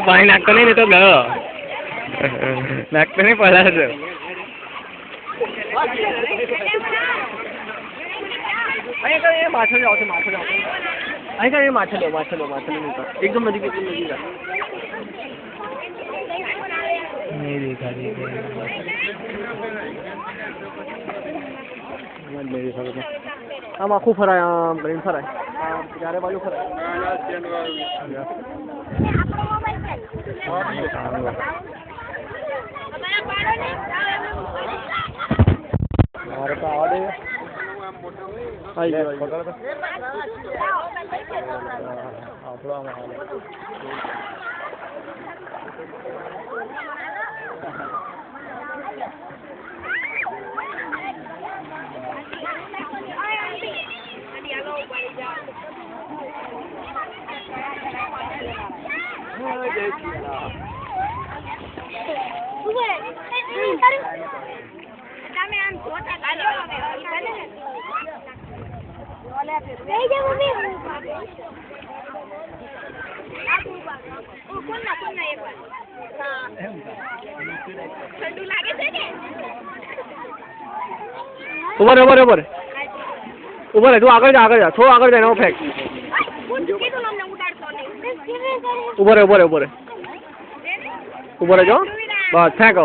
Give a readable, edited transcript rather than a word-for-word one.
પાણી નાખતો નહીં તો ગયો નાખતો નહીં પડાશે અહીંયા માછલી આવશે અહીં માછલી એકદમ નજીક नहीं देखा આમ આખું ફરાય આમ કરીને ફરાય ચારે બાજુ ફરાય મારે તો આવા દે આપણો ઉભર તું આગળ જા થોડું આગળ જાય ફેંક ઉભર જો બસ ફેંક